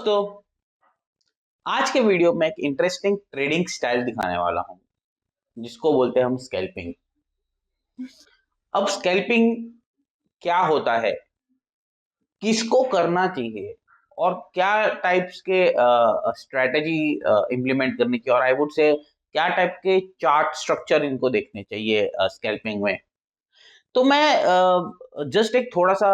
दोस्तों, आज के वीडियो में एक इंटरेस्टिंग ट्रेडिंग स्टाइल दिखाने वाला हूं जिसको बोलते हैं हम स्कैल्पिंग। अब स्कैल्पिंग क्या होता है, किसको करना चाहिए और क्या टाइप्स के स्ट्रेटजी इम्प्लीमेंट करनी चाहिए और आई वुड से क्या टाइप के चार्ट स्ट्रक्चर इनको देखने चाहिए स्कैल्पिंग में। तो मैं जस्ट एक थोड़ा-सा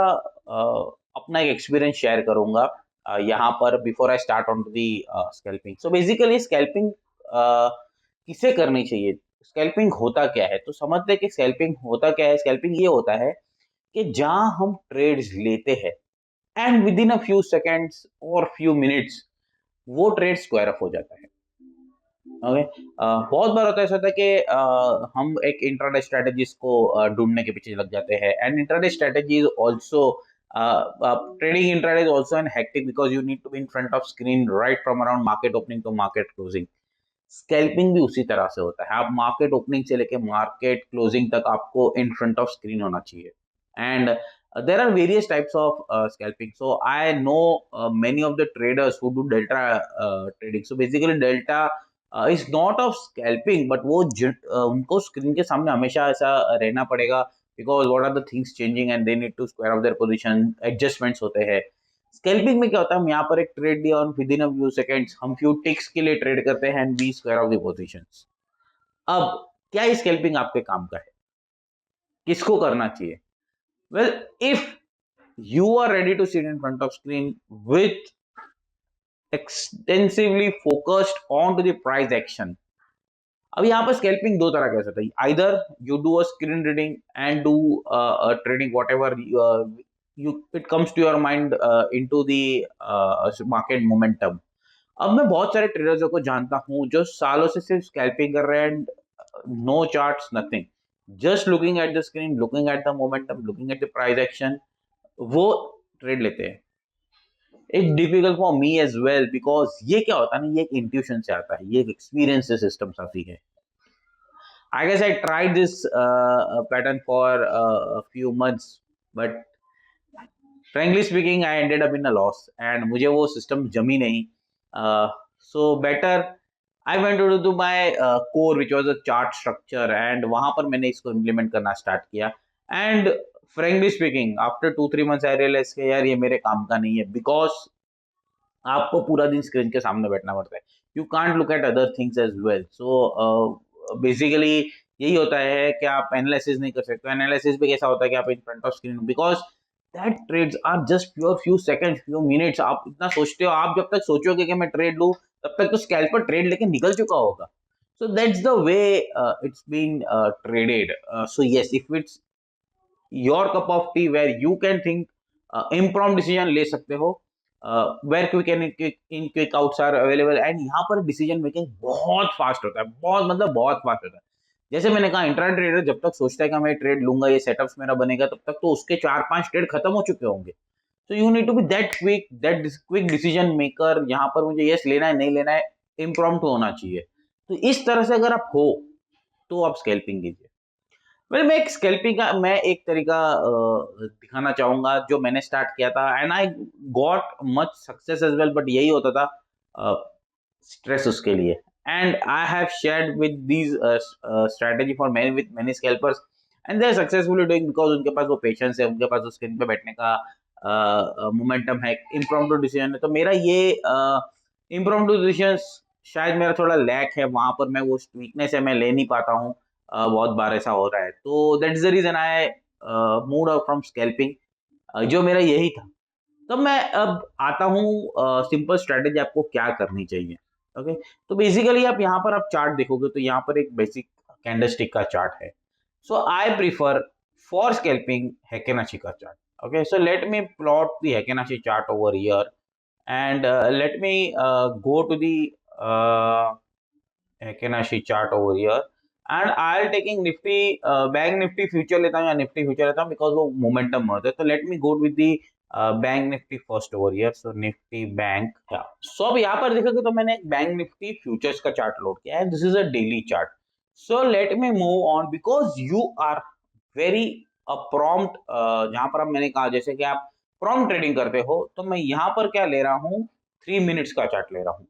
अपना एक एक्सपीरियंस शेयर करूँगा यहाँ पर before I start on to the scalping. So basically scalping किसे करनी चाहिए? स्कैल्पिंग होता क्या है? तो समझते हैं कि स्कैल्पिंग होता क्या है? स्कैल्पिंग ये होता है कि जहाँ हम ट्रेड्स लेते हैं and within a few seconds और फ्यू मिनट्स वो ट्रेड स्क्वायर अप हो जाता है। ओके। बहुत बार ऐसा होता है कि हम एक इंट्राडे स्ट्रेटजीज को ढूंढने के पीछे लग जाते हैं and intraday strategy is also trading intraday is also an hectic because you need to be in front of screen right from around market opening to market closing. Scalping भी उसी तरह से होता है, आप मार्केट ओपनिंग से लेके market closing तक आपको इन फ्रंट ऑफ स्क्रीन होना चाहिए and there are various types of scalping. So I know many of the traders who do delta trading. So basically delta is not of scalping, but वो उनको screen के सामने हमेशा ऐसा रहना पड़ेगा because what are the things changing and they need to square up their position, adjustments होते हैं। स्कैल्पिंग में क्या होता है, हम यहाँ पर एक ट्रेड लिया और within a few seconds हम फ्यू टिक्स के लिए ट्रेड करते हैं and we square off the positions. अब क्या स्कैल्पिंग आपके काम का है, किसको करना चाहिए? Well, if you are ready to sit in front of screen with extensively focused on to the price action। अब यहाँ पर स्कैल्पिंग दो तरह का हो सकता है, either you do a screen reading and do trading whatever you it comes to your mind into the market momentum। अब मैं बहुत सारे ट्रेडर्स को जानता हूँ जो सालों से सिर्फ स्कैल्पिंग कर रहे हैं and no charts nothing, just looking at the screen, looking at the momentum, looking at the price action, वो ट्रेड लेते हैं। It's difficult for me as well because ये क्या होता है ना, ये एक इंट्यूशन से आता है, ये एक एक्सपीरियंस से सिस्टम से आती है। I guess I tried this pattern for a few months but frankly speaking I ended up in a loss and मुझे वो सिस्टम जमी नहीं। So better I went to do my core which was a chart structure and वहां पर मैंने इसको implement करना start किया and frankly speaking after 2-3 months I realize कि यार ये मेरे काम का नहीं है बिकॉज आपको पूरा दिन स्क्रीन के सामने बैठना पड़ता है, you can't look at other things as well. So basically यही होता है कि आप एनालिसिस नहीं कर सकते। एनालिसिस भी कैसा होता है कि आप in front of screen because that trades are just pure few seconds few minutes. आप इतना सोचते हो, आप जब तक सोचोगे कि मैं ट्रेड लूं तब तक तो स्कैल्पर ट्रेड लेके निकल चुका होगा। So that's the way it's been traded. So yes, if it's your cup of tea where you can think, impromptu decision ले सकते हो, where quick and in quick outs are available and यहाँ पर decision making बहुत fast होता है, बहुत मतलब बहुत फास्ट होता है। जैसे मैंने कहा, इंट्रा ट्रेडर जब तक सोचता है कि मैं ट्रेड लूंगा, ये सेटअप्स मेरा बनेगा, तब तक तो उसके 4-5 ट्रेड खत्म हो चुके होंगे। So you need to be that quick, that quick decision maker. यहाँ पर मुझे यस लेना है, नहीं लेना है, इम्प्रॉम्प्ट होना चाहिए। तो इस तरह से अगर आप हो तो आप स्कैल्पिंग कीजिए। वेल, मैं एक स्कैल्पिंग का मैं एक तरीका दिखाना चाहूँगा जो मैंने स्टार्ट किया था and I got much success as well, but यही होता था स्ट्रेस उसके लिए and I have shared with these strategy for many with many scalpers and they are successfully doing because उनके पास वो पेशेंस है, उनके पास उस स्क्रीन पे बैठने का मोमेंटम है, इम्प्रॉम्प्टू डिसीजन है। तो मेरा ये इम्प्रॉम्प्टू डिसीजंस शायद मेरा थोड़ा लैक है, वहाँ पर मैं वो वीकनेस है, मैं ले नहीं पाता हूँ। बहुत बार ऐसा हो रहा है, तो that is the reason I moved out from scalping. जो मेरा यही था। तब मैं अब आता हूँ सिंपल स्ट्रेटेजी आपको क्या करनी चाहिए। ओके, तो बेसिकली आप यहाँ पर आप चार्ट देखोगे तो यहाँ पर एक बेसिक कैंडलस्टिक का चार्ट है। So I prefer for scalping heikin ashi का chart. Okay, so let me plot the heikin ashi chart over here and let me go to the heikin ashi chart over here and I L taking Nifty, bank Nifty future लेता हूँ या Nifty future लेता हूँ because वो momentum होता है। तो let me go with the bank Nifty first over here. So Nifty bank, so अब यहाँ पर देखोगे तो मैंने एक बैंक निफ्टी फ्यूचर्स का चार्ट लोड किया है, this is a daily chart. So let me move on because you are very prompt. जहां पर अब मैंने कहा जैसे कि आप प्रॉम्प्ट ट्रेडिंग करते हो, तो मैं यहाँ पर क्या ले रहा हूँ, 3 मिनट्स का चार्ट ले रहा हूँ।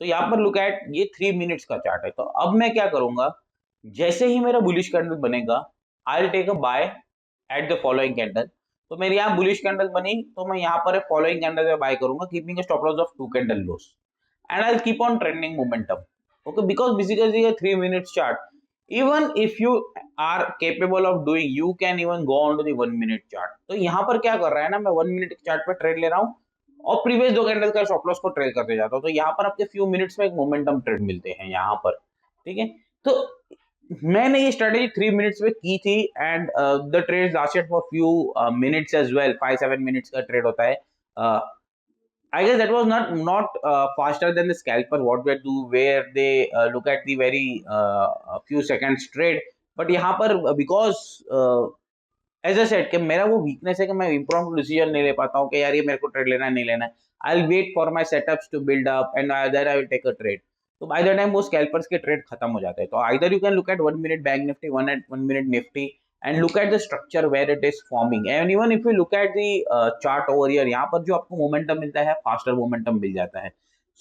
तो यहाँ पर लुक एट, ये 3 मिनट्स का चार्ट है। तो अब मैं क्या करूंगा, जैसे ही मेरा बुलिश कैंडल बनेगा, I will take a buy at the following candle. तो मेरी यहाँ बुलिश कैंडल बनी, तो मैं यहाँ पर फॉलोइंग कैंडल में बाय करूंगा, keeping stop loss of 2 candle loss, and I'll keep on trending momentum. Okay, because basically a 3 minutes chart, even if you are capable of doing, you can even go on to the 1 minute chart. तो यहाँ पर क्या कर रहा है ना, मैं 1 minute chart पे ट्रेड ले रहा हूँ और प्रीवियस 2 कैंडल का स्टॉप लॉस को ट्रेड करते जाता हूँ। तो यहाँ पर आपके फ्यू मिनट्स में एक मोमेंटम ट्रेड मिलते हैं यहाँ पर, ठीक है। तो मैंने ये स्ट्रेटेजी 3 मिनट्स में की थी, and the trade lasted for few minutes as well, 5-7 minutes का ट्रेड होता है। I guess that was not faster than the scalper what they do, where they look at the very few seconds trade. But यहाँ पर because as I said कि मेरा वो weakness है कि मैं impromptu decision नहीं ले पाता हूँ कि यार ये मेरे को trade लेना है नहीं लेना है। I'll wait for my setups to build up and then I will take a trade. तो by the time वो scalpers के trade खत्म हो जाते हैं। तो either you can look at 1 minute bank nifty, 1 minute nifty, and look at the structure where it is forming. And even if you look at the chart over here, यहाँ पर जो आपको momentum मिलता है, faster momentum मिल जाता है।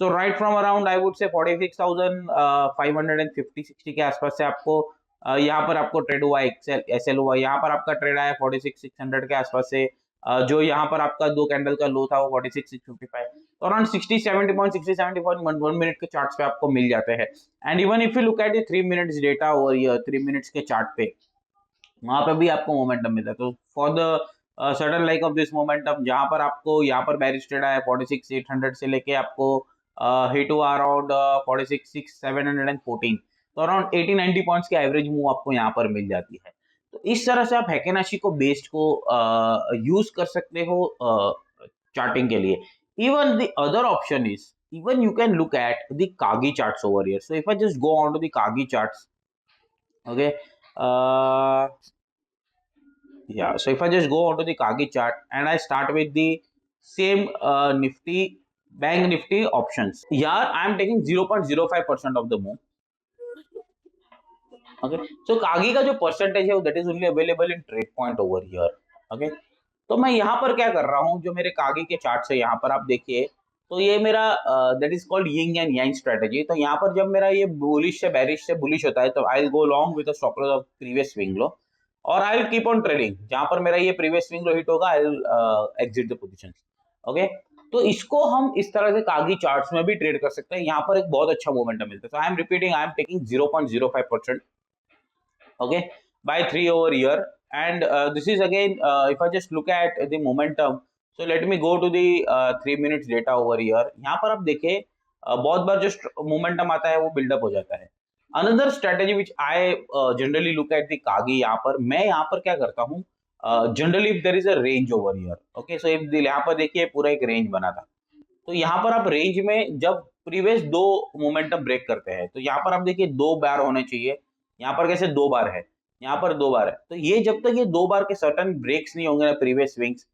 So right from around I would say 46,550-60 के आसपास से आपको यहाँ पर आपको ट्रेड हुआ, एसएल हुआ, यहाँ पर आपका ट्रेड आया 46,600 के आसपास से, जो यहाँ पर आपका 2 कैंडल का लो था वो 46,655, तो अराउंड 60-70 पॉइंट 60-70 पॉइंट 1 मिनट के चार्ट्स पे आपको मिल जाते हैं। And even if you look at the 3 minutes data over here, 3 minutes के चार्ट पे वहां पे भी आपको मोमेंटम मिलता है। तो for the sudden like of this momentum, जहां पर आपको यहाँ पर बेरिश ट्रेड आया 46,800 से लेके आपको हिट हुआ अराउंड 46,714, तो अराउंड 80-90 पॉइंट्स की एवरेज मूव आपको यहाँ पर मिल जाती है। तो इस तरह से आप हैकेनाशी को बेस्ड को यूज कर सकते हो चार्टिंग के लिए। Even the other option is, even you can look at the Kagi charts over here. So if I just go on to the Kagi charts, okay, uh, yeah, so if I just go on to the Kagi chart and I start with the same Nifty, Bank Nifty options, here I am taking 0.05% of the move. Okay, so Kagi का जो percentage है that is only available in trade point over here. Okay, तो मैं यहाँ पर क्या कर रहा हूँ, जो मेरे कागी के चार्ट है यहाँ पर आप देखिए, तो ये मेरा that is called yin and yang strategy. तो यहाँ पर जब मेरा ये बुलिश से बेरिश से बुलिश होता है, तो I will go long with the stop loss of previous swing low, और I will keep on trading. जहाँ पर मेरा ये प्रीवियस स्विंग लो हिट होगा, I will exit the position. Okay, तो इसको हम इस तरह से कागी चार्ट्स में भी ट्रेड कर सकते हैं। यहाँ पर एक बहुत अच्छा मोमेंटम मिलता है। तो I am repeating, I am taking 0.05%, okay, by 3 over here. And this is again, if I just look at the momentum, so let me go to the 3 minutes data over here. यहाँ पर आप देखें, बहुत बार जो momentum आता है वो buildup हो जाता है। Another strategy which I generally look at the kagi, यहाँ पर मैं यहाँ पर क्या करता हूँ, generally if there is a range over here, okay, so if यहाँ पर देखिए पूरा एक रेंज बना था, तो यहाँ पर आप रेंज में जब प्रीवियस दो मोमेंटम ब्रेक करते हैं, तो यहाँ पर आप देखिए 2 बार होने चाहिए। यहाँ पर कैसे 2 बार है, यहाँ पर 2 बार है, तो ये जब तक ये 2 बार के सर्टन ब्रेक्स नहीं होंगे ना previous swings,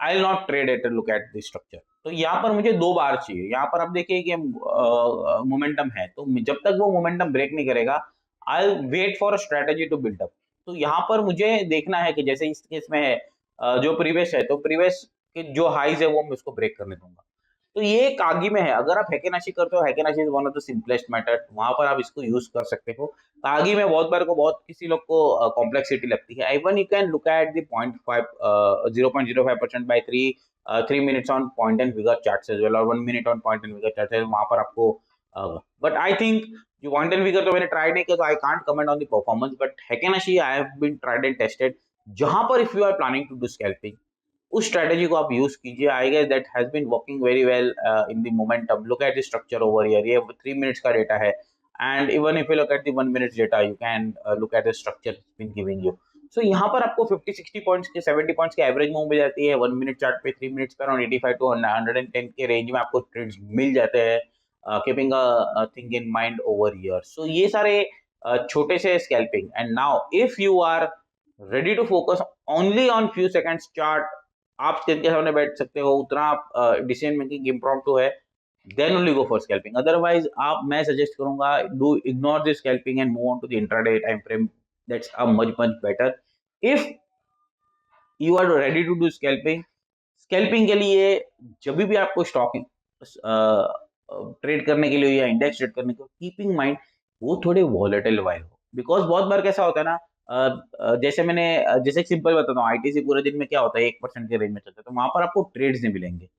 I will not trade it, look at the structure. तो यहाँ पर मुझे 2 बार चाहिए। यहाँ पर आप देखिए कि मोमेंटम है, तो जब तक वो मोमेंटम ब्रेक नहीं करेगा, I will wait for a strategy to build up. तो यहाँ पर मुझे देखना है कि जैसे इस केस में है जो प्रीवियस है, तो प्रीवियस के जो हाईज है वो मैं उसको ब्रेक करने दूंगा। तो ये कागी में है। अगर आप हैकेनाशी करते हो, heikin ashi is one of the simplest method, वहां पर आप इसको यूज कर सकते हो। कागी में बहुत बार को बहुत किसी लोग को कॉम्प्लेक्सिटी लगती है। Even you can look at the 0.05% by 3 minutes on point and figure charts as well, और 1 minute on point and figure charts, वहां पर आपको बट आई थिंक जो पॉइंट एंड फिगर तो मैंने ट्राई नहीं किया, तो I can't comment on the performance, but heikin ashi I have been tried and tested. जहां पर if you are planning to do scalping, उस स्ट्रेटेजी को आप यूज कीजिए। I guess that has been working very well in the momentum. Look at the structure over here, ये 3 minutes का data है, and even if you look at the 1 minute data, you can look at the structure been giving you. So यहाँ पर आपको 50-60 points के 70 points की average move मिल जाती है। 1 मिनट चार्ट पे 3 मिनट्स पे अराउंड 85 to 110 के रेंज में आपको ट्रेड्स मिल जाते हैं, keeping a thing in mind over here. So ये सारे छोटे से scalping. And now if you are ready to focus only on few seconds chart, आप स्क्रीन के सामने बैठ सकते हो, उतना आप डिसीजन मेकिंग इम्प्रॉम्प्टू है, then only go for scalping. Otherwise आप, मैं सजेस्ट करूंगा, do ignore this scalping and move on to the intraday time frame. That's a much better. If you are ready to do scalping, scalping के लिए जब भी आपको stock trade करने के लिए या इंडेक्स ट्रेड करने के लिए, कीपिंग माइंड वो थोड़े वॉलेटाइल वाले हो, बिकॉज बहुत बार कैसा होता है ना, जैसे एक सिंपल बताता हूँ, आईटीसी पूरे दिन में क्या होता है, 1% के रेंज में चलता है, तो वहां पर आपको ट्रेड्स नहीं मिलेंगे।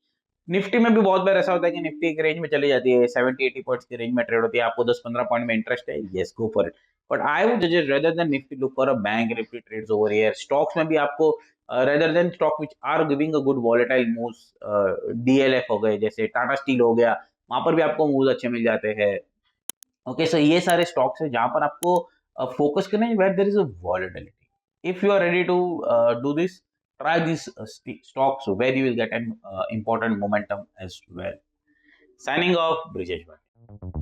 निफ्टी में भी बहुत बार ऐसा होता है कि निफ्टी एक रेंज में चली जाती है, 70-80 पॉइंट्स की रेंज में ट्रेड होती है, आपको 10-15 पॉइंट में इंटरेस्ट है, yes go for it. But I would suggest rather than Nifty look for a bank Nifty trades over here. Stocks में भी आपको rather than stock which are giving a good volatile moves, DLF हो गए, जैसे Tata steel हो गया, वहां पर भी आपको मूव्स अच्छे मिल जाते हैं। ओके, सो ये सारे स्टॉक्स है जहां पर आपको फोकस करना है, where there is a volatility. If you are ready to do this, try these stocks where you will get an important momentum as well. Signing off, Brijesh Bhatt.